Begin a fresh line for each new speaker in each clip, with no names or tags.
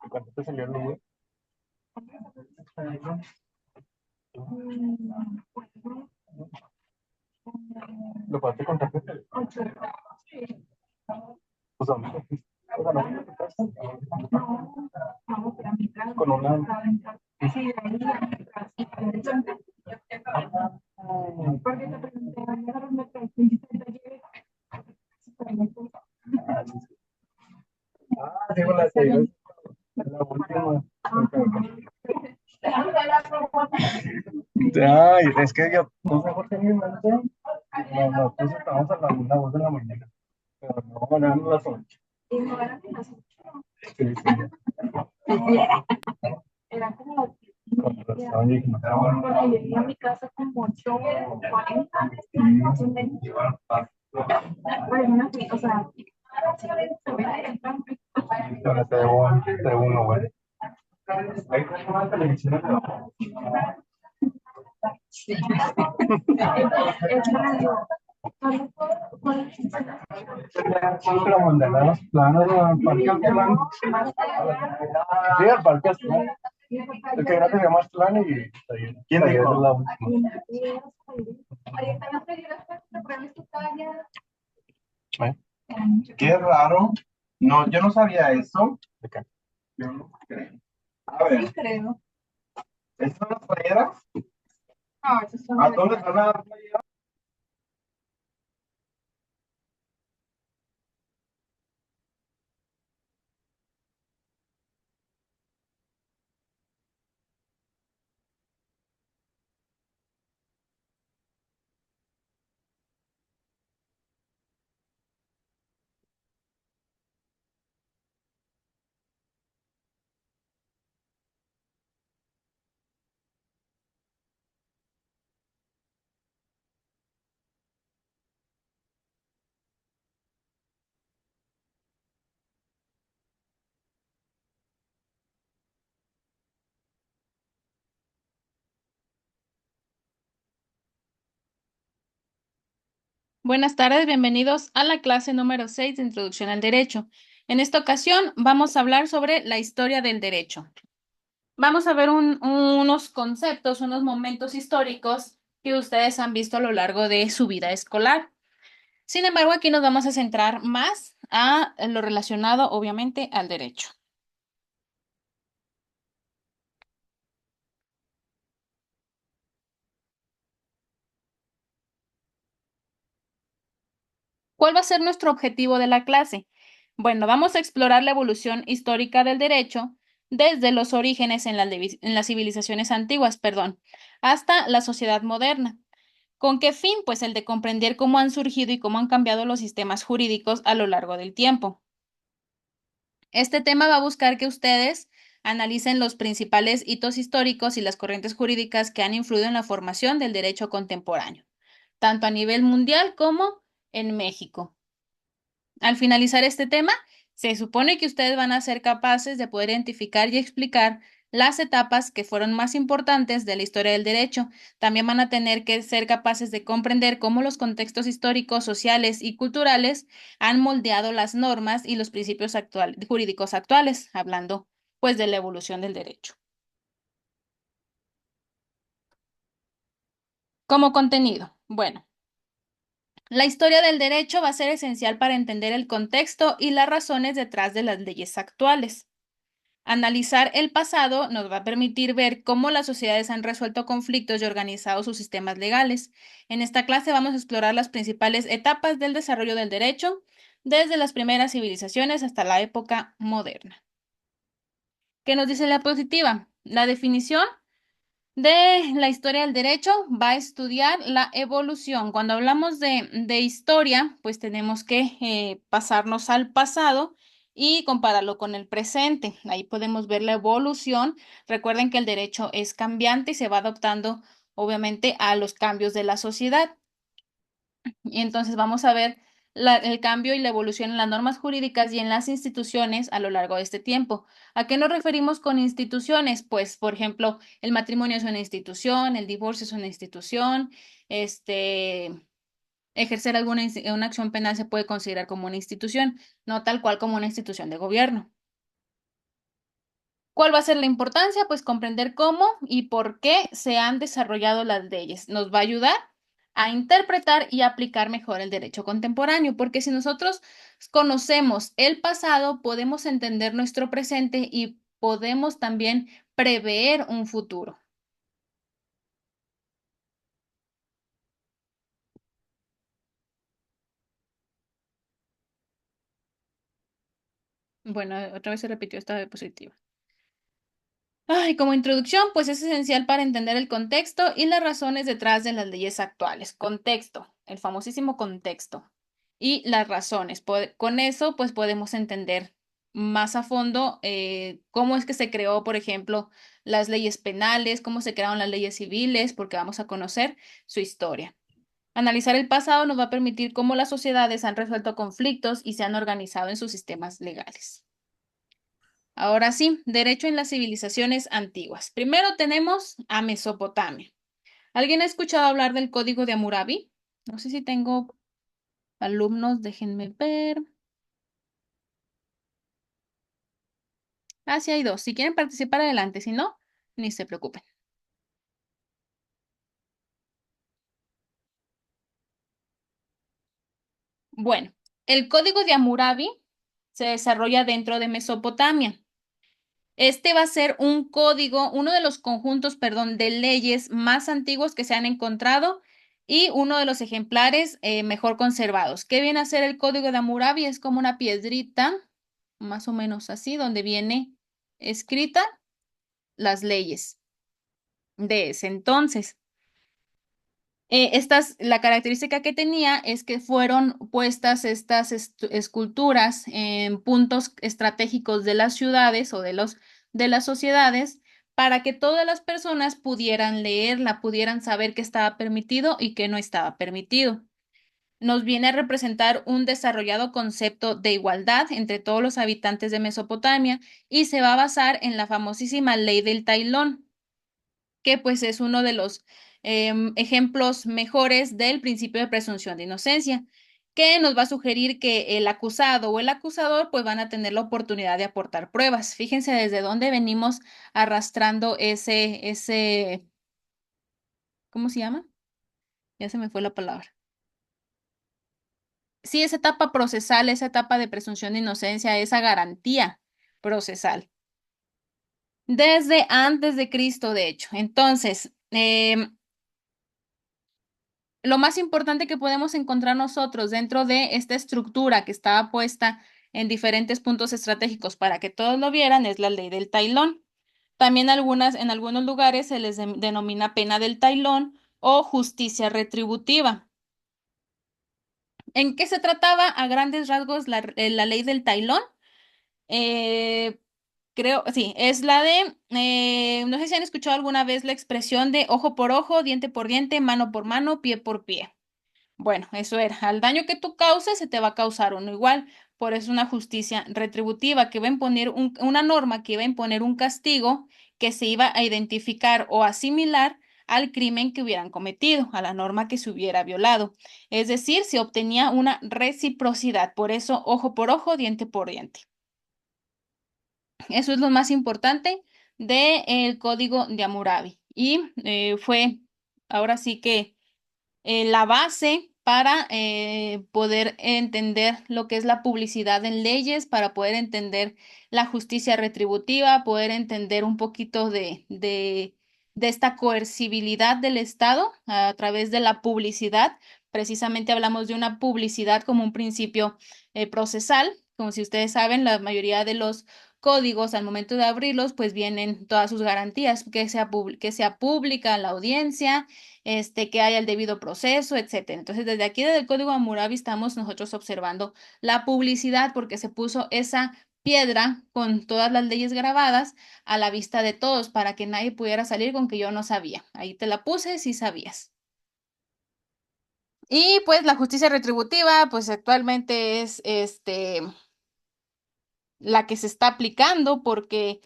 ¿Cuánto te salió el video? ¿Lo puedes contar? O sea, con una... Digo, la última. Ay, es que yo no sé por qué mi mente no puse estamos a la 1 de la mañana. Pero no, eran las 8. Sí, sí. Era como con razón, dije, no, porque llegué a mi casa como 8:40. O sea, pero te uno, güey. Ahí tengo una televisión. Sí. Pero mandará los planos al parque Aztlán. Sí, al parque Aztlán. El que no tenía más plan y ¿quién dijo? La última. ¿Eh? Qué raro. No, yo no sabía eso. ¿De qué? Yo no creo. A ver. Sí, creo. ¿Estas son las playeras? No, esas son. ¿A dónde están las playeras?
Buenas tardes, bienvenidos a la clase número 6 de Introducción al Derecho. En esta ocasión vamos a hablar sobre la historia del derecho. Vamos a ver unos conceptos, unos momentos históricos que ustedes han visto a lo largo de su vida escolar. Sin embargo, aquí nos vamos a centrar más a lo relacionado, obviamente, al derecho. ¿Cuál va a ser nuestro objetivo de la clase? Bueno, vamos a explorar la evolución histórica del derecho desde los orígenes en las civilizaciones antiguas, perdón, hasta la sociedad moderna. ¿Con qué fin? Pues el de comprender cómo han surgido y cómo han cambiado los sistemas jurídicos a lo largo del tiempo. Este tema va a buscar que ustedes analicen los principales hitos históricos y las corrientes jurídicas que han influido en la formación del derecho contemporáneo, tanto a nivel mundial como en México. Al finalizar este tema, se supone que ustedes van a ser capaces de poder identificar y explicar las etapas que fueron más importantes de la historia del derecho. También van a tener que ser capaces de comprender cómo los contextos históricos, sociales y culturales han moldeado las normas y los principios jurídicos actuales, hablando pues de la evolución del derecho. Como contenido, bueno. La historia del derecho va a ser esencial para entender el contexto y las razones detrás de las leyes actuales. Analizar el pasado nos va a permitir ver cómo las sociedades han resuelto conflictos y organizado sus sistemas legales. En esta clase vamos a explorar las principales etapas del desarrollo del derecho, desde las primeras civilizaciones hasta la época moderna. ¿Qué nos dice la diapositiva? La definición de la historia del derecho va a estudiar la evolución. Cuando hablamos de historia, pues tenemos que pasarnos al pasado y compararlo con el presente. Ahí podemos ver la evolución. Recuerden que el derecho es cambiante y se va adoptando, obviamente, a los cambios de la sociedad. Y entonces vamos a ver el cambio y la evolución en las normas jurídicas y en las instituciones a lo largo de este tiempo. ¿A qué nos referimos con instituciones? Pues, por ejemplo, el matrimonio es una institución, el divorcio es una institución, este, ejercer una acción penal se puede considerar como una institución, no tal cual como una institución de gobierno. ¿Cuál va a ser la importancia? Pues comprender cómo y por qué se han desarrollado las leyes. Nos va a ayudar a interpretar y aplicar mejor el derecho contemporáneo, porque si nosotros conocemos el pasado, podemos entender nuestro presente y podemos también prever un futuro. Bueno, otra vez se repitió esta diapositiva. Ay, como introducción, pues es esencial para entender el contexto y las razones detrás de las leyes actuales. Contexto, el famosísimo contexto y las razones. Con eso, pues podemos entender más a fondo cómo es que se creó, por ejemplo, las leyes penales, cómo se crearon las leyes civiles, porque vamos a conocer su historia. Analizar el pasado nos va a permitir cómo las sociedades han resuelto conflictos y se han organizado en sus sistemas legales. Ahora sí, derecho en las civilizaciones antiguas. Primero tenemos a Mesopotamia. ¿Alguien ha escuchado hablar del Código de Hammurabi? No sé si tengo alumnos, déjenme ver. Ah, sí hay dos. Si quieren participar, adelante. Si no, ni se preocupen. Bueno, el Código de Hammurabi se desarrolla dentro de Mesopotamia. Este va a ser un código, uno de los conjuntos, perdón, de leyes más antiguos que se han encontrado y uno de los ejemplares mejor conservados. ¿Qué viene a ser el Código de Hammurabi? Es como una piedrita, más o menos así, donde viene escrita las leyes de ese entonces. La característica que tenía es que fueron puestas estas esculturas en puntos estratégicos de las ciudades o de las sociedades para que todas las personas pudieran leerla, pudieran saber qué estaba permitido y qué no estaba permitido. Nos viene a representar un desarrollado concepto de igualdad entre todos los habitantes de Mesopotamia y se va a basar en la famosísima ley del Tailón, que pues es uno de los ejemplos mejores del principio de presunción de inocencia, que nos va a sugerir que el acusado o el acusador pues van a tener la oportunidad de aportar pruebas. Fíjense desde dónde venimos arrastrando ¿cómo se llama? Ya se me fue la palabra. Sí, esa etapa procesal, esa etapa de presunción de inocencia, esa garantía procesal. Desde antes de Cristo, de hecho. Entonces, lo más importante que podemos encontrar nosotros dentro de esta estructura que estaba puesta en diferentes puntos estratégicos para que todos lo vieran es la ley del tailón. También en algunos lugares se les denomina pena del tailón o justicia retributiva. ¿En qué se trataba a grandes rasgos la ley del tailón? Eh, Creo, sí, es la de, no sé si han escuchado alguna vez la expresión de ojo por ojo, diente por diente, mano por mano, pie por pie. Bueno, eso era. Al daño que tú causes, se te va a causar uno igual. Por eso una justicia retributiva que va a imponer una norma que iba a imponer un castigo que se iba a identificar o asimilar al crimen que hubieran cometido, a la norma que se hubiera violado. Es decir, se obtenía una reciprocidad. Por eso, ojo por ojo, diente por diente. Eso es lo más importante del Código de Hammurabi. Y fue ahora sí que la base para poder entender lo que es la publicidad en leyes, para poder entender la justicia retributiva, poder entender un poquito de esta coercibilidad del Estado a través de la publicidad. Precisamente hablamos de una publicidad como un principio procesal. Como si ustedes saben, la mayoría de los códigos al momento de abrirlos, pues vienen todas sus garantías, que sea pública la audiencia, que haya el debido proceso, etcétera. Entonces, desde aquí, desde el Código Hammurabi, estamos nosotros observando la publicidad porque se puso esa piedra con todas las leyes grabadas a la vista de todos para que nadie pudiera salir con que yo no sabía. Ahí te la puse si sabías. Y pues la justicia retributiva, pues actualmente es la que se está aplicando porque,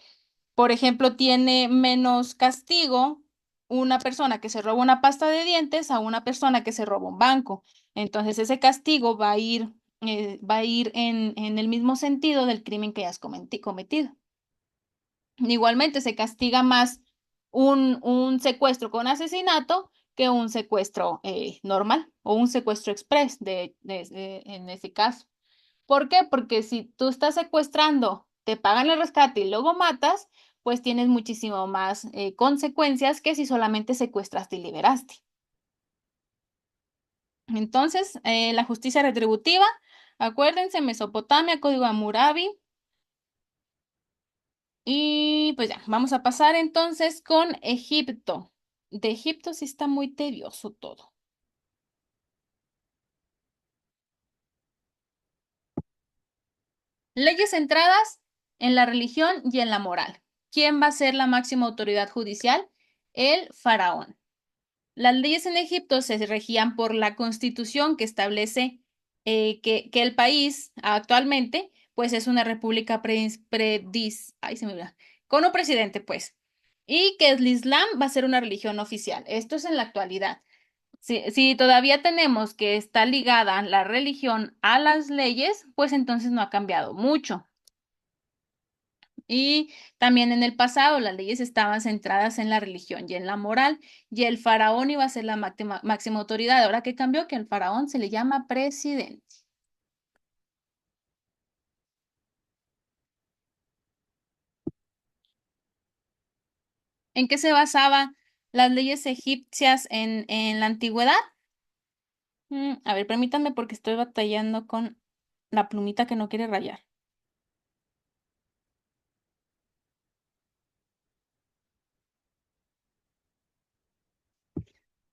por ejemplo, tiene menos castigo una persona que se roba una pasta de dientes a una persona que se roba un banco. Entonces ese castigo va a ir en el mismo sentido del crimen que hayas cometido. Igualmente se castiga más un secuestro con asesinato que un secuestro normal o un secuestro express en ese caso. ¿Por qué? Porque si tú estás secuestrando, te pagan el rescate y luego matas, pues tienes muchísimo más consecuencias que si solamente secuestraste y liberaste. Entonces, la justicia retributiva, acuérdense, Mesopotamia, Código Hammurabi. Y pues ya, vamos a pasar entonces con Egipto. De Egipto sí está muy tedioso todo. Leyes centradas en la religión y en la moral. ¿Quién va a ser la máxima autoridad judicial? El faraón. Las leyes en Egipto se regían por la constitución que establece que el país actualmente pues es una república ay, se me olvidó, con un presidente pues, y que el Islam va a ser una religión oficial. Esto es en la actualidad. Si todavía tenemos que está ligada la religión a las leyes, pues entonces no ha cambiado mucho. Y también en el pasado las leyes estaban centradas en la religión y en la moral, y el faraón iba a ser la máxima autoridad. Ahora que cambió, que el faraón se le llama presidente. ¿En qué se basaban las leyes egipcias en la antigüedad? A ver, permítanme porque estoy batallando con la plumita que no quiere rayar.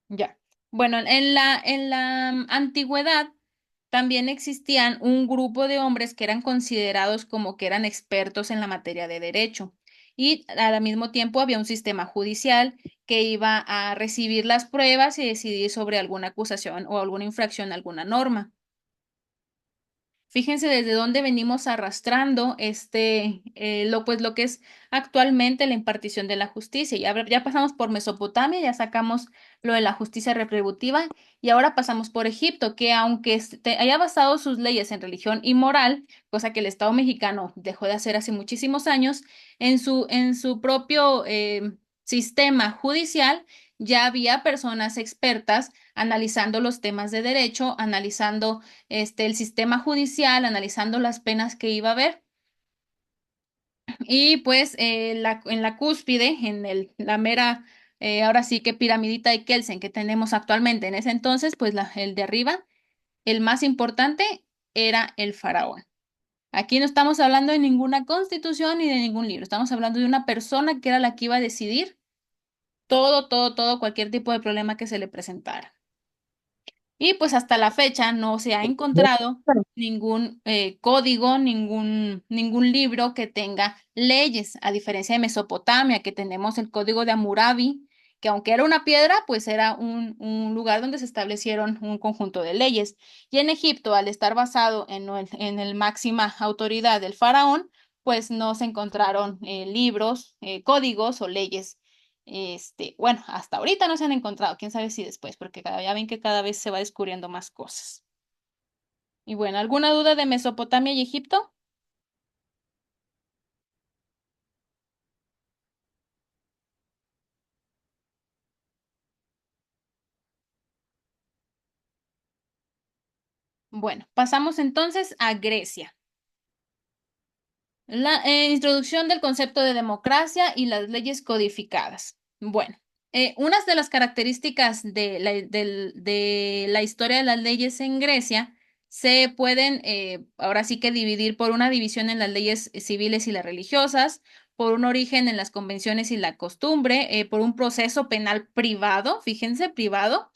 Ya. Bueno, en la antigüedad también existían un grupo de hombres que eran considerados como que eran expertos en la materia de derecho. Y al mismo tiempo había un sistema judicial que iba a recibir las pruebas y decidir sobre alguna acusación o alguna infracción a alguna norma. Fíjense desde dónde venimos arrastrando lo que es actualmente la impartición de la justicia. Ya pasamos por Mesopotamia, ya sacamos lo de la justicia retributiva y ahora pasamos por Egipto, que aunque haya basado sus leyes en religión y moral, cosa que el Estado mexicano dejó de hacer hace muchísimos años, en su propio sistema judicial ya había personas expertas analizando los temas de derecho, analizando el sistema judicial, analizando las penas que iba a haber. Y pues en la cúspide, la mera, ahora sí que piramidita de Kelsen que tenemos actualmente en ese entonces, pues el de arriba, el más importante era el faraón. Aquí no estamos hablando de ninguna constitución ni de ningún libro, estamos hablando de una persona que era la que iba a decidir todo, todo, todo, cualquier tipo de problema que se le presentara. Y pues hasta la fecha no se ha encontrado ningún código, ningún libro que tenga leyes, a diferencia de Mesopotamia, que tenemos el código de Hammurabi, que aunque era una piedra, pues era un lugar donde se establecieron un conjunto de leyes. Y en Egipto, al estar basado en el máxima autoridad del faraón, pues no se encontraron libros, códigos o leyes bueno, hasta ahorita no se han encontrado, quién sabe si después, porque ya ven que cada vez se va descubriendo más cosas. Y bueno, ¿alguna duda de Mesopotamia y Egipto? Bueno, pasamos entonces a Grecia. La introducción del concepto de democracia y las leyes codificadas. Bueno, unas de las características de la historia de las leyes en Grecia se pueden ahora sí que dividir por una división en las leyes civiles y las religiosas, por un origen en las convenciones y la costumbre, por un proceso penal privado, fíjense, privado,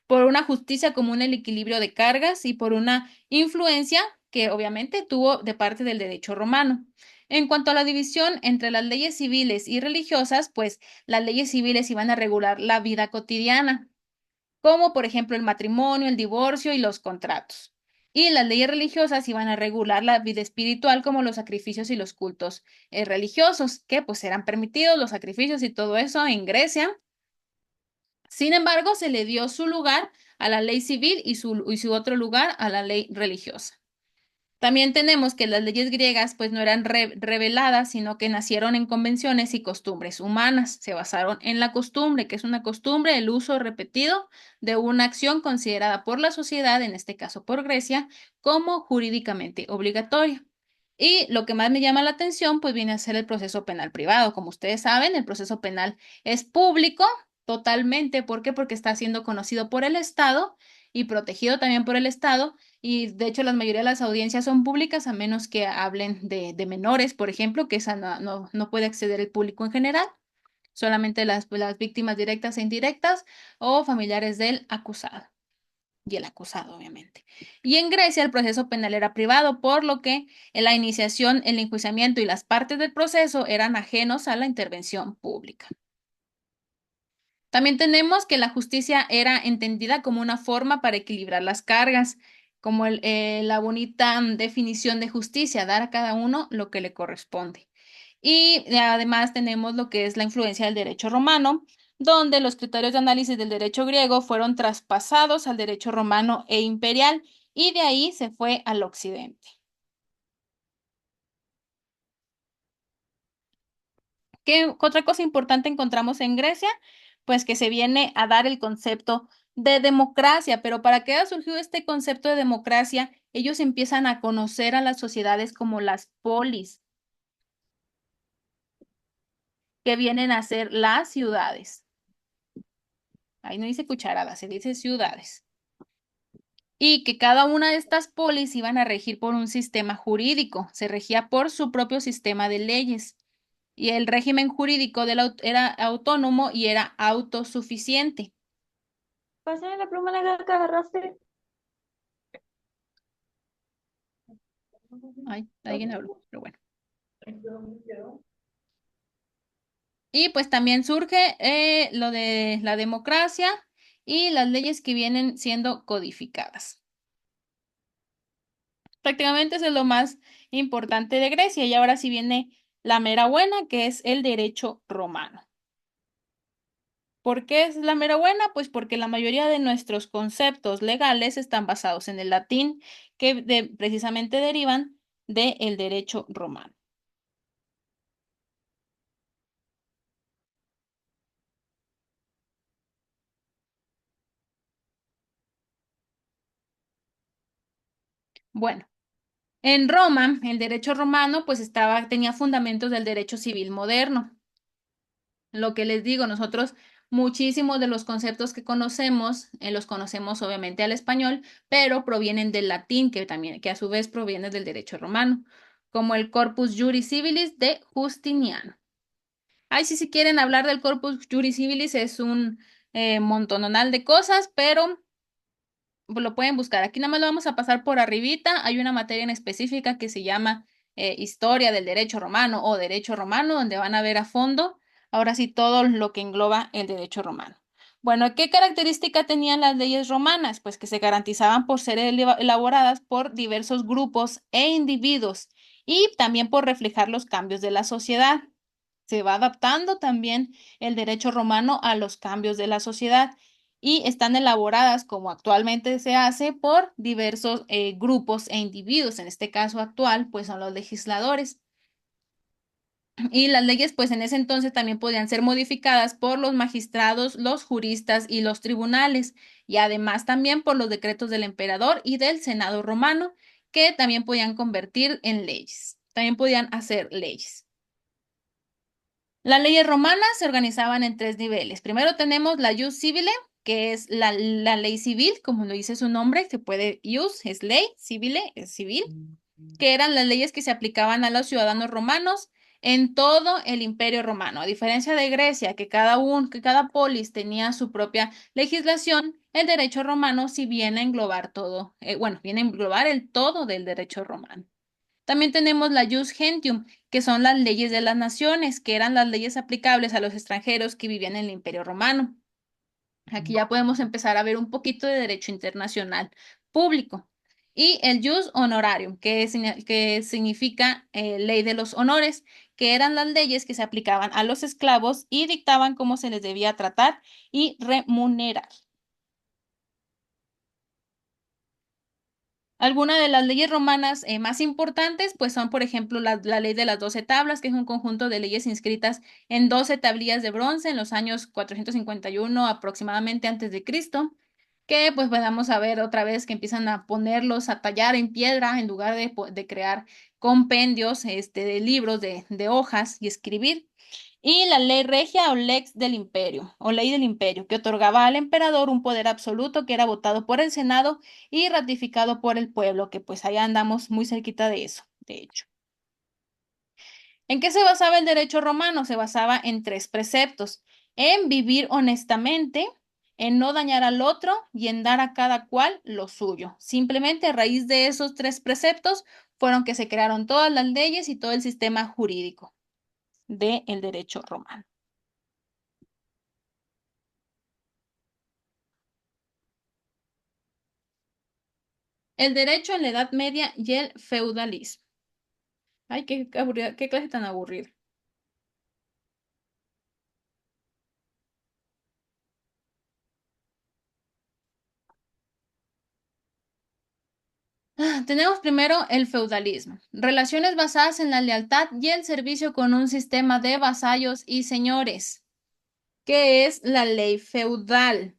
por una justicia común, el equilibrio de cargas y por una influencia que obviamente tuvo de parte del derecho romano. En cuanto a la división entre las leyes civiles y religiosas, pues las leyes civiles iban a regular la vida cotidiana, como por ejemplo el matrimonio, el divorcio y los contratos. Y las leyes religiosas iban a regular la vida espiritual como los sacrificios y los cultos religiosos, que pues eran permitidos los sacrificios y todo eso en Grecia. Sin embargo, se le dio su lugar a la ley civil y su otro lugar a la ley religiosa. También tenemos que las leyes griegas pues no eran reveladas, sino que nacieron en convenciones y costumbres humanas. Se basaron en la costumbre, que es una costumbre, el uso repetido de una acción considerada por la sociedad, en este caso por Grecia, como jurídicamente obligatoria. Y lo que más me llama la atención pues viene a ser el proceso penal privado. Como ustedes saben, el proceso penal es público totalmente. ¿Por qué? Porque está siendo conocido por el Estado y protegido también por el Estado y de hecho, la mayoría de las audiencias son públicas, a menos que hablen de menores, por ejemplo, que esa no puede acceder el público en general, solamente las víctimas directas e indirectas o familiares del acusado. Y el acusado, obviamente. Y en Grecia el proceso penal era privado, por lo que la iniciación, el enjuiciamiento y las partes del proceso eran ajenos a la intervención pública. También tenemos que la justicia era entendida como una forma para equilibrar las cargas, como la bonita definición de justicia, dar a cada uno lo que le corresponde. Y además tenemos lo que es la influencia del derecho romano, donde los criterios de análisis del derecho griego fueron traspasados al derecho romano e imperial, y de ahí se fue al occidente. ¿Qué otra cosa importante encontramos en Grecia? Pues que se viene a dar el concepto de democracia, pero ¿para qué ha surgido este concepto de democracia? Ellos empiezan a conocer a las sociedades como las polis, que vienen a ser las ciudades. Ahí no dice cucharadas, se dice ciudades. Y que cada una de estas polis iban a regir por un sistema jurídico, se regía por su propio sistema de leyes. Y el régimen jurídico era autónomo y era autosuficiente.
Pásame la pluma negra que agarraste.
Ay, alguien habló, pero bueno. Y pues también surge lo de la democracia y las leyes que vienen siendo codificadas. Prácticamente eso es lo más importante de Grecia y ahora sí viene la mera buena, que es el derecho romano. ¿Por qué es la mera buena? Pues porque la mayoría de nuestros conceptos legales están basados en el latín, que precisamente derivan del derecho romano. Bueno, en Roma, el derecho romano pues tenía fundamentos del derecho civil moderno. Lo que les digo, nosotros muchísimos de los conceptos que conocemos, los conocemos obviamente al español, pero provienen del latín, que a su vez proviene del derecho romano, como el Corpus Juris Civilis de Justiniano. Ay, sí, si quieren hablar del Corpus Juris Civilis, es un montonal de cosas, pero lo pueden buscar. Aquí nada más lo vamos a pasar por arribita. Hay una materia en específica que se llama Historia del Derecho Romano o Derecho Romano, donde van a ver a fondo, ahora sí, todo lo que engloba el derecho romano. Bueno, ¿qué característica tenían las leyes romanas? Pues que se garantizaban por ser elaboradas por diversos grupos e individuos y también por reflejar los cambios de la sociedad. Se va adaptando también el derecho romano a los cambios de la sociedad y están elaboradas como actualmente se hace por diversos grupos e individuos. En este caso actual, pues son los legisladores. Y las leyes, pues en ese entonces también podían ser modificadas por los magistrados, los juristas y los tribunales, y además también por los decretos del emperador y del Senado romano, que también podían convertir en leyes. También podían hacer leyes. Las leyes romanas se organizaban en tres niveles. Primero tenemos la jus civile, que es la ley civil, como lo dice su nombre, se puede jus, es ley, civile, es civil, que eran las leyes que se aplicaban a los ciudadanos romanos en todo el Imperio Romano. A diferencia de Grecia, que cada polis tenía su propia legislación, el derecho romano sí viene a englobar todo, viene a englobar el todo del derecho romano. También tenemos la Jus Gentium, que son las leyes de las naciones, que eran las leyes aplicables a los extranjeros que vivían en el Imperio Romano. Aquí ya podemos empezar a ver un poquito de derecho internacional público. Y el jus honorarium, que significa ley de los honores, que eran las leyes que se aplicaban a los esclavos y dictaban cómo se les debía tratar y remunerar. Algunas de las leyes romanas más importantes, pues son, por ejemplo, la ley de las 12 tablas, que es un conjunto de leyes inscritas en 12 tablillas de bronce en los años 451 aproximadamente antes de Cristo, que pues vamos a ver otra vez que empiezan a ponerlos a tallar en piedra en lugar de crear compendios de libros de hojas y escribir. Y la ley regia o lex del imperio, o ley del imperio, que otorgaba al emperador un poder absoluto que era votado por el Senado y ratificado por el pueblo, que pues allá andamos muy cerquita de eso, de hecho. ¿En qué se basaba el derecho romano? Se basaba en tres preceptos: en vivir honestamente, en no dañar al otro y en dar a cada cual lo suyo. Simplemente a raíz de esos tres preceptos fueron que se crearon todas las leyes y todo el sistema jurídico del derecho romano. El derecho en la Edad Media y el feudalismo. Ay, qué aburrida, qué clase tan aburrida. Tenemos primero el feudalismo. Relaciones basadas en la lealtad y el servicio con un sistema de vasallos y señores. ¿Qué es la ley feudal?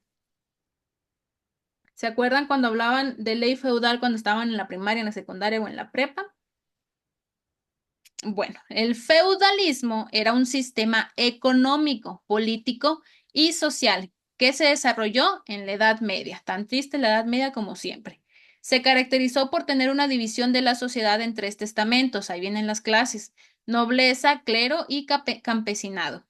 ¿Se acuerdan cuando hablaban de ley feudal cuando estaban en la primaria, en la secundaria o en la prepa? Bueno, el feudalismo era un sistema económico, político y social que se desarrolló en la Edad Media, tan triste la Edad Media como siempre. Se caracterizó por tener una división de la sociedad en tres estamentos, ahí vienen las clases: nobleza, clero y campesinado.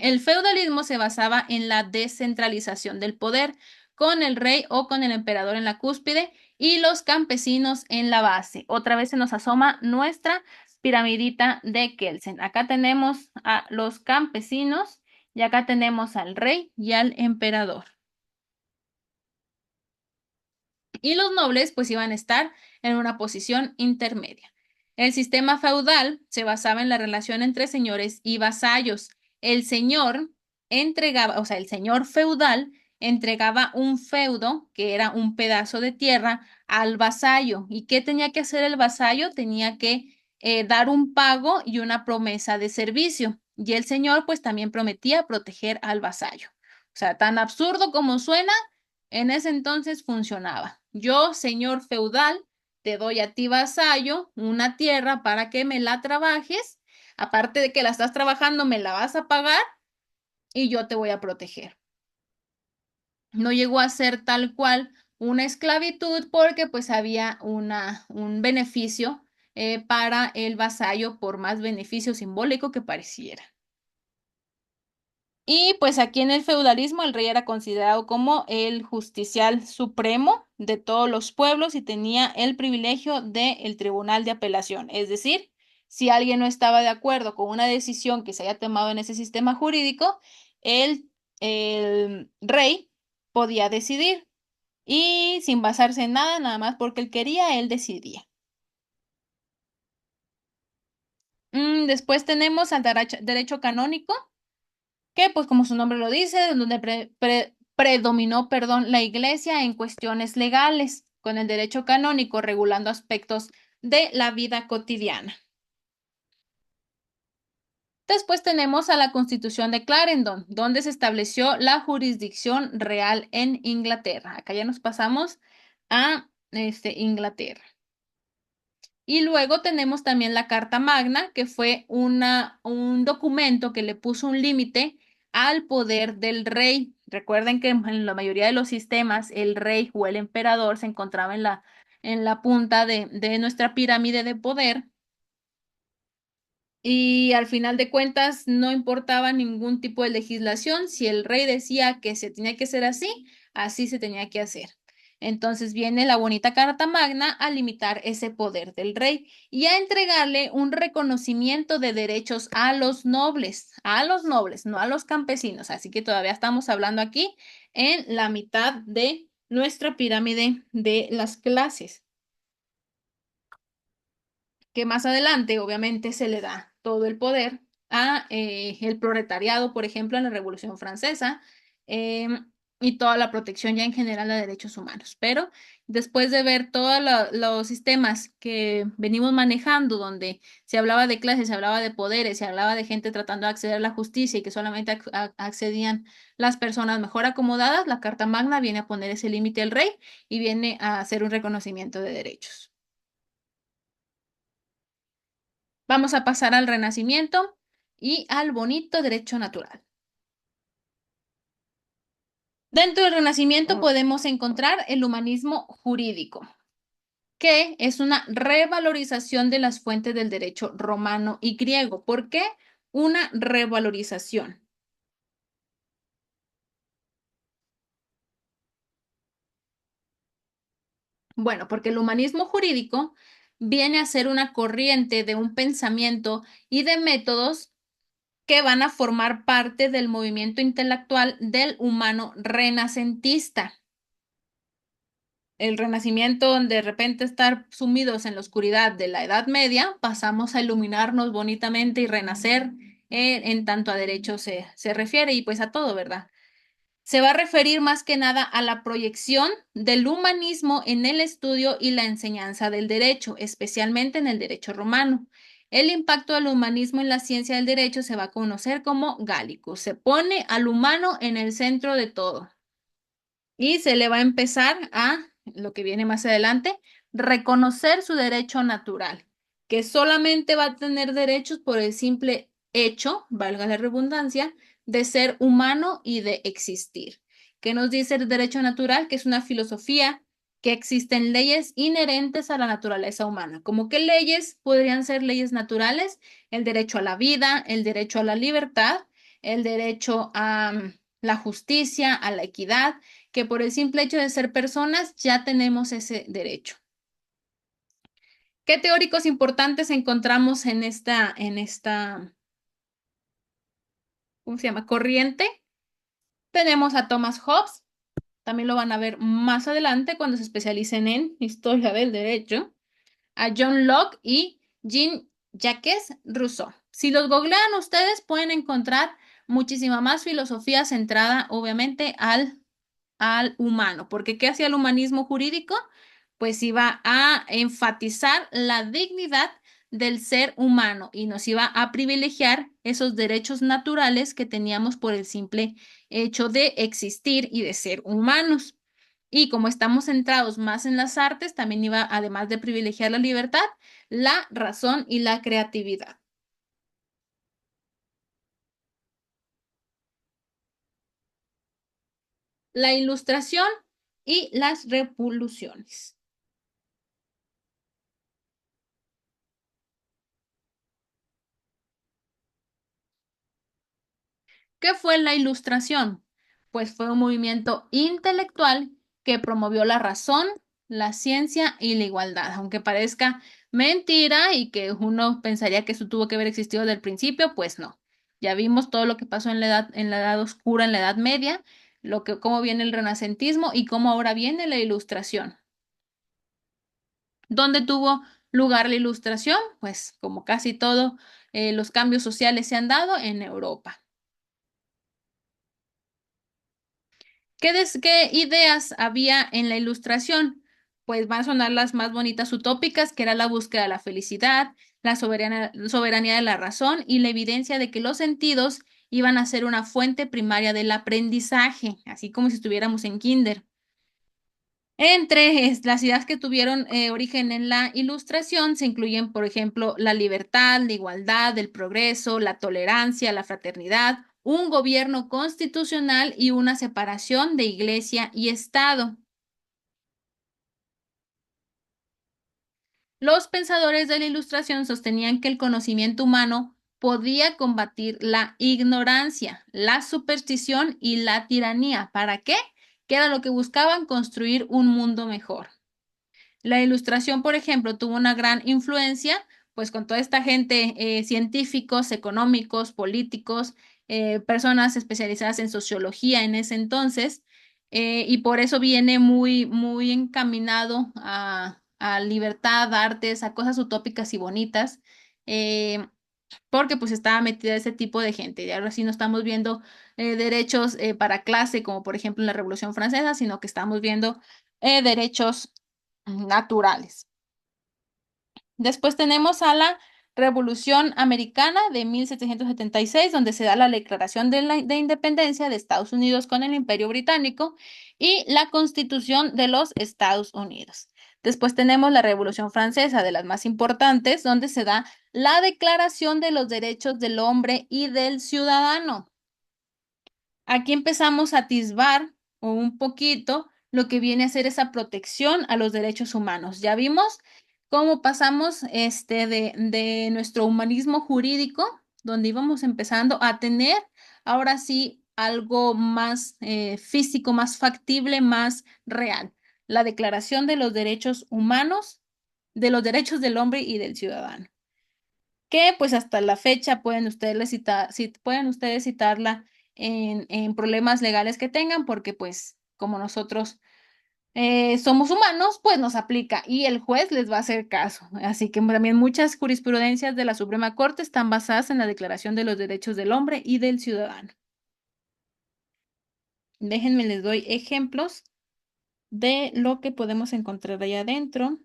El feudalismo se basaba en la descentralización del poder, con el rey o con el emperador en la cúspide y los campesinos en la base. Otra vez se nos asoma nuestra piramidita de Kelsen. Acá tenemos a los campesinos y acá tenemos al rey y al emperador. Y los nobles pues iban a estar en una posición intermedia. El sistema feudal se basaba en la relación entre señores y vasallos. El señor entregaba, o sea, el señor feudal entregaba un feudo, que era un pedazo de tierra, al vasallo. ¿Y qué tenía que hacer el vasallo? Tenía que dar un pago y una promesa de servicio. Y el señor pues también prometía proteger al vasallo. O sea, tan absurdo como suena, en ese entonces funcionaba. Yo, señor feudal, te doy a ti, vasallo, una tierra para que me la trabajes. Aparte de que la estás trabajando, me la vas a pagar y yo te voy a proteger. No llegó a ser tal cual una esclavitud porque pues había un beneficio para el vasallo, por más beneficio simbólico que pareciera. Y pues aquí en el feudalismo el rey era considerado como el justicial supremo de todos los pueblos y tenía el privilegio del tribunal de apelación. Es decir, si alguien no estaba de acuerdo con una decisión que se haya tomado en ese sistema jurídico, el rey podía decidir y sin basarse en nada, nada más porque él quería, él decidía. Después tenemos al derecho canónico, que pues como su nombre lo dice, donde predominó, perdón, la iglesia en cuestiones legales, con el derecho canónico regulando aspectos de la vida cotidiana. Después tenemos a la Constitución de Clarendon, donde se estableció la jurisdicción real en Inglaterra. Acá ya nos pasamos a Inglaterra. Y luego tenemos también la Carta Magna, que fue un documento que le puso un límite al poder del rey. Recuerden que en la mayoría de los sistemas el rey o el emperador se encontraba en la punta de nuestra pirámide de poder. Y al final de cuentas no importaba ningún tipo de legislación. Si el rey decía que se tenía que hacer así, así se tenía que hacer. Entonces viene la bonita Carta Magna a limitar ese poder del rey y a entregarle un reconocimiento de derechos a los nobles, no a los campesinos. Así que todavía estamos hablando aquí en la mitad de nuestra pirámide de las clases, que más adelante obviamente se le da todo el poder a el proletariado, por ejemplo, en la Revolución Francesa, y toda la protección ya en general de derechos humanos. Pero después de ver todos los sistemas que venimos manejando, donde se hablaba de clases, se hablaba de poderes, se hablaba de gente tratando de acceder a la justicia y que solamente accedían las personas mejor acomodadas, la Carta Magna viene a poner ese límite al rey y viene a hacer un reconocimiento de derechos. Vamos a pasar al Renacimiento y al bonito derecho natural. Dentro del Renacimiento podemos encontrar el humanismo jurídico, que es una revalorización de las fuentes del derecho romano y griego. ¿Por qué una revalorización? Bueno, porque el humanismo jurídico viene a ser una corriente de un pensamiento y de métodos que van a formar parte del movimiento intelectual del humano renacentista. El Renacimiento, donde de repente estar sumidos en la oscuridad de la Edad Media, pasamos a iluminarnos bonitamente y renacer en tanto a derecho se refiere y pues a todo, ¿verdad? Se va a referir más que nada a la proyección del humanismo en el estudio y la enseñanza del derecho, especialmente en el derecho romano. El impacto del humanismo en la ciencia del derecho se va a conocer como Gallicus. Se pone al humano en el centro de todo y se le va a empezar a, lo que viene más adelante, reconocer su derecho natural, que solamente va a tener derechos por el simple hecho, valga la redundancia, de ser humano y de existir. ¿Qué nos dice el derecho natural? Que es una filosofía que existen leyes inherentes a la naturaleza humana. ¿Como qué leyes podrían ser leyes naturales? El derecho a la vida, el derecho a la libertad, el derecho a la justicia, a la equidad, que por el simple hecho de ser personas ya tenemos ese derecho. ¿Qué teóricos importantes encontramos ¿cómo se llama? Corriente? Tenemos a Thomas Hobbes, también lo van a ver más adelante cuando se especialicen en historia del derecho, a John Locke y Jean-Jacques Rousseau. Si los googlean ustedes pueden encontrar muchísima más filosofía centrada obviamente al humano, porque ¿qué hacía el humanismo jurídico? Pues iba a enfatizar la dignidad del ser humano y nos iba a privilegiar esos derechos naturales que teníamos por el simple hecho de existir y de ser humanos. Y como estamos centrados más en las artes, también iba, además de privilegiar la libertad, la razón y la creatividad. La ilustración y las revoluciones. ¿Qué fue la Ilustración? Pues fue un movimiento intelectual que promovió la razón, la ciencia y la igualdad. Aunque parezca mentira y que uno pensaría que eso tuvo que haber existido desde el principio, pues no. Ya vimos todo lo que pasó en la edad oscura, en la Edad Media, cómo viene el renacentismo y cómo ahora viene la Ilustración. ¿Dónde tuvo lugar la Ilustración? Pues como casi todo, los cambios sociales se han dado en Europa. ¿Qué ideas había en la Ilustración? Pues van a sonar las más bonitas utópicas, que era la búsqueda de la felicidad, la soberanía de la razón y la evidencia de que los sentidos iban a ser una fuente primaria del aprendizaje, así como si estuviéramos en kinder. Entre las ideas que tuvieron origen en la Ilustración se incluyen, por ejemplo, la libertad, la igualdad, el progreso, la tolerancia, la fraternidad, un gobierno constitucional y una separación de iglesia y Estado. Los pensadores de la Ilustración sostenían que el conocimiento humano podía combatir la ignorancia, la superstición y la tiranía. ¿Para qué? ¿Qué era lo que buscaban? Construir un mundo mejor. La ilustración, por ejemplo, tuvo una gran influencia, pues con toda esta gente, científicos, económicos, políticos, personas especializadas en sociología en ese entonces, y por eso viene muy, muy encaminado a libertad, a artes, a cosas utópicas y bonitas, porque pues estaba metida ese tipo de gente. Y ahora sí no estamos viendo derechos para clase, como por ejemplo en la Revolución Francesa, sino que estamos viendo derechos naturales. Después tenemos a la Revolución Americana de 1776, donde se da la Declaración de Independencia de Estados Unidos con el Imperio Británico y la Constitución de los Estados Unidos. Después tenemos la Revolución Francesa, de las más importantes, donde se da la Declaración de los Derechos del Hombre y del Ciudadano. Aquí empezamos a atisbar un poquito lo que viene a ser esa protección a los derechos humanos. Ya vimos cómo pasamos de nuestro humanismo jurídico, donde íbamos empezando a tener ahora sí algo más físico, más factible, más real. La Declaración de los Derechos Humanos, de los Derechos del Hombre y del Ciudadano, que pues hasta la fecha pueden ustedes citarla en problemas legales que tengan, porque pues como nosotros somos humanos, pues nos aplica y el juez les va a hacer caso. Así que también muchas jurisprudencias de la Suprema Corte están basadas en la Declaración de los Derechos del Hombre y del Ciudadano. Déjenme, les doy ejemplos de lo que podemos encontrar ahí adentro.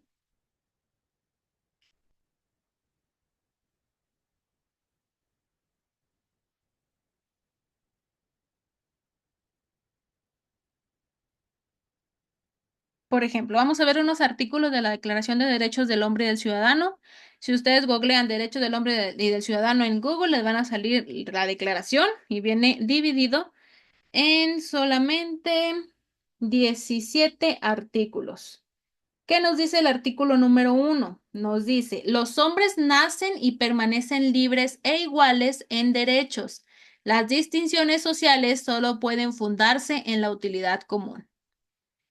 Por ejemplo, vamos a ver unos artículos de la Declaración de Derechos del Hombre y del Ciudadano. Si ustedes googlean Derechos del Hombre y del Ciudadano en Google, les van a salir la declaración y viene dividido en solamente 17 artículos. ¿Qué nos dice el artículo número 1? Nos dice, los hombres nacen y permanecen libres e iguales en derechos. Las distinciones sociales solo pueden fundarse en la utilidad común.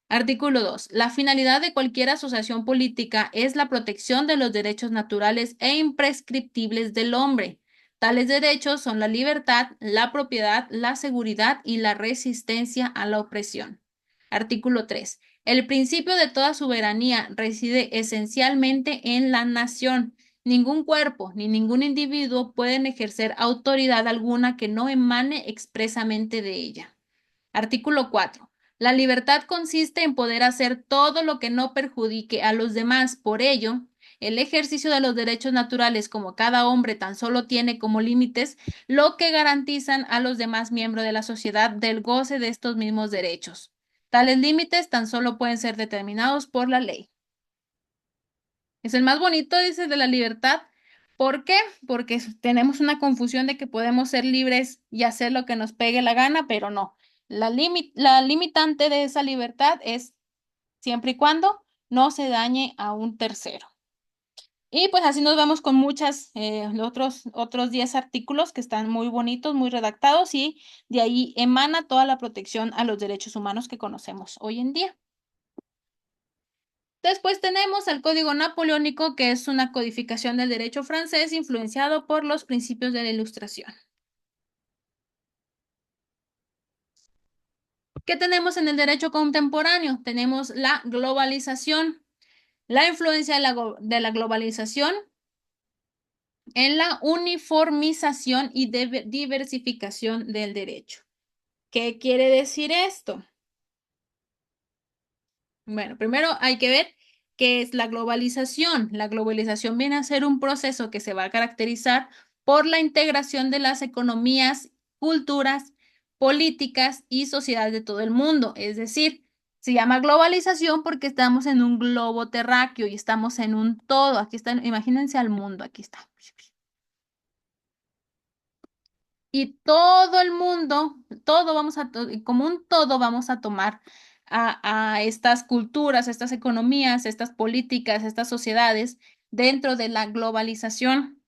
Artículo 2. La finalidad de cualquier asociación política es la protección de los derechos naturales e imprescriptibles del hombre. Tales derechos son la libertad, la propiedad, la seguridad y la resistencia a la opresión. Artículo 3. El principio de toda soberanía reside esencialmente en la nación. Ningún cuerpo ni ningún individuo pueden ejercer autoridad alguna que no emane expresamente de ella. Artículo 4. La libertad consiste en poder hacer todo lo que no perjudique a los demás. Por ello, el ejercicio de los derechos naturales, como cada hombre tan solo tiene como límites, lo que garantizan a los demás miembros de la sociedad del goce de estos mismos derechos. Tales límites tan solo pueden ser determinados por la ley. Es el más bonito, dice, de la libertad. ¿Por qué? Porque tenemos una confusión de que podemos ser libres y hacer lo que nos pegue la gana, pero no. La limitante de esa libertad es siempre y cuando no se dañe a un tercero. Y pues así nos vamos con muchas, otros 10 artículos que están muy bonitos, muy redactados y de ahí emana toda la protección a los derechos humanos que conocemos hoy en día. Después tenemos el Código Napoleónico, que es una codificación del derecho francés influenciado por los principios de la Ilustración. ¿Qué tenemos en el derecho contemporáneo? Tenemos la globalización, la influencia de la globalización en la uniformización y diversificación del derecho. ¿Qué quiere decir esto? Bueno, primero hay que ver qué es la globalización. La globalización viene a ser un proceso que se va a caracterizar por la integración de las economías, culturas, políticas y sociedades de todo el mundo. Es decir, se llama globalización porque estamos en un globo terráqueo y estamos en un todo. Aquí está, imagínense al mundo, aquí está. Y todo el mundo, como un todo vamos a tomar a estas culturas, a estas economías, a estas políticas, a estas sociedades dentro de la globalización.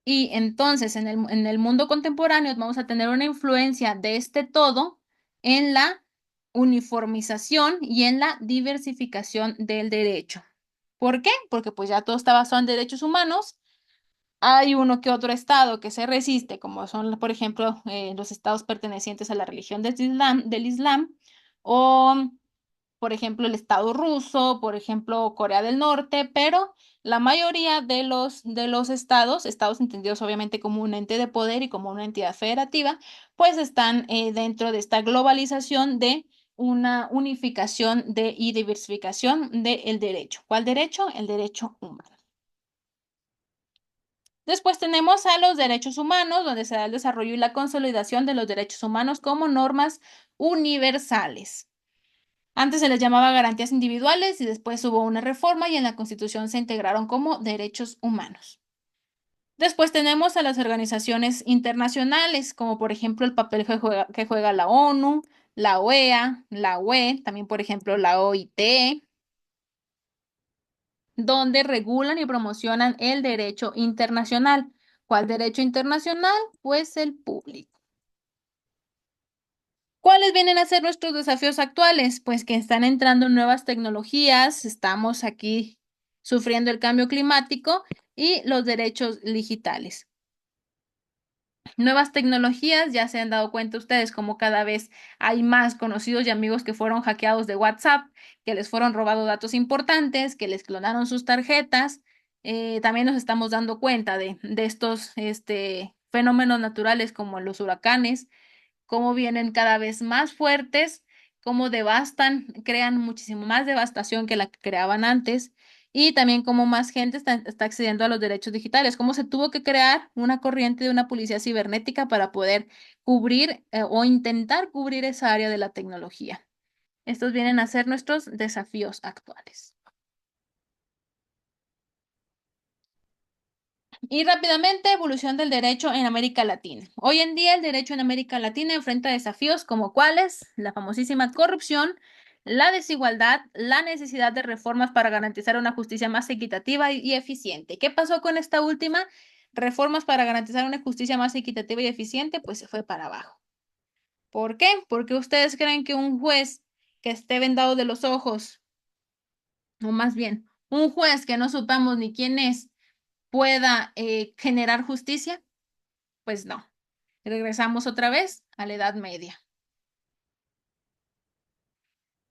Y entonces en el mundo contemporáneo vamos a tener una influencia de este todo en la uniformización y en la diversificación del derecho. ¿Por qué? Porque pues ya todo está basado en derechos humanos. Hay uno que otro estado que se resiste, como son, por ejemplo, los estados pertenecientes a la religión del Islam, o, por ejemplo, el estado ruso, por ejemplo, Corea del Norte, pero la mayoría de los estados entendidos obviamente como un ente de poder y como una entidad federativa, pues están dentro de esta globalización de una unificación y diversificación del derecho. ¿Cuál derecho? El derecho humano. Después tenemos a los derechos humanos, donde se da el desarrollo y la consolidación de los derechos humanos como normas universales. Antes se les llamaba garantías individuales y después hubo una reforma y en la Constitución se integraron como derechos humanos. Después tenemos a las organizaciones internacionales, como por ejemplo el papel que juega la ONU, la OEA, la UE, también por ejemplo la OIT, donde regulan y promocionan el derecho internacional. ¿Cuál derecho internacional? Pues el público. ¿Cuáles vienen a ser nuestros desafíos actuales? Pues que están entrando nuevas tecnologías, estamos aquí sufriendo el cambio climático y los derechos digitales. Nuevas tecnologías, ya se han dado cuenta ustedes como cada vez hay más conocidos y amigos que fueron hackeados de WhatsApp, que les fueron robados datos importantes, que les clonaron sus tarjetas. También nos estamos dando cuenta de estos fenómenos naturales como los huracanes, cómo vienen cada vez más fuertes, cómo devastan, crean muchísimo más devastación que la que creaban antes, y también cómo más gente está accediendo a los derechos digitales, cómo se tuvo que crear una corriente de una policía cibernética para poder cubrir o intentar cubrir esa área de la tecnología. Estos vienen a ser nuestros desafíos actuales. Y rápidamente, evolución del derecho en América Latina. Hoy en día el derecho en América Latina enfrenta desafíos como cuáles: la famosísima corrupción, la desigualdad, la necesidad de reformas para garantizar una justicia más equitativa y eficiente. ¿Qué pasó con esta última? Reformas para garantizar una justicia más equitativa y eficiente, pues se fue para abajo. ¿Por qué? Porque ustedes creen que un juez que esté vendado de los ojos, o más bien, un juez que no supamos ni quién es, pueda generar justicia. Pues no, regresamos otra vez a la Edad Media.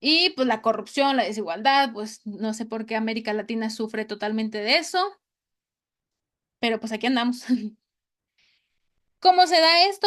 Y pues la corrupción, la desigualdad, pues no sé por qué América Latina sufre totalmente de eso, pero pues aquí andamos. ¿Cómo se da esto?